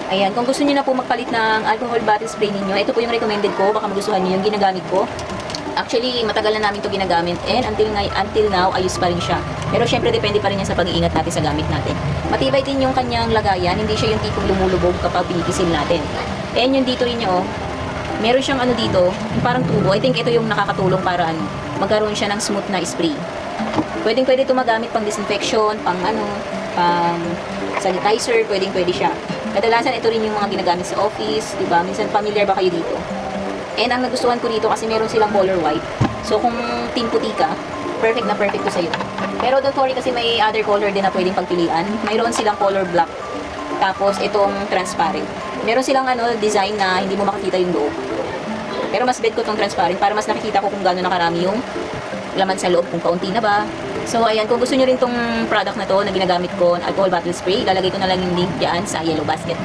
Ayan, kung gusto niyo na po magpalit ng alcohol bottle spray ninyo, ito po yung recommended ko, baka magustuhan niyo yung ginagamit ko. Actually, matagal na namin ito ginagamit and until now, ayos pa rin siya. Pero syempre, depende pa rin yan sa pag-iingat natin sa gamit natin. Matibay din yung kanyang lagayan, hindi siya yung tipong lumulubog kapag pinipisil natin. And yung dito rin niyo, meron siyang ano dito, yung parang tubo. I think ito yung nakakatulong para magkaroon siya ng smooth na spray. Pwede ito magamit pang disinfection, pang sanitizer, pwede siya. Kadalasan ito rin yung mga ginagamit sa office, di ba? Minsan familiar ba kayo dito? And ang nagustuhan ko dito kasi meron silang color white. So kung team puti ka, perfect na perfect to sa'yo. Pero don't worry kasi may other color din na pwedeng pagpilian. Mayroon silang color black. Tapos itong transparent. Meron silang design na hindi mo makikita yung loob. Pero mas bet ko tong transparent para mas nakikita ko kung gaano nakarami yung laman sa loob, kung kaunti na ba. So ayan, kung gusto nyo rin tong product na to na ginagamit ko, alcohol bottle spray, ilalagay ko na lang yung link dyan sa yellow basket.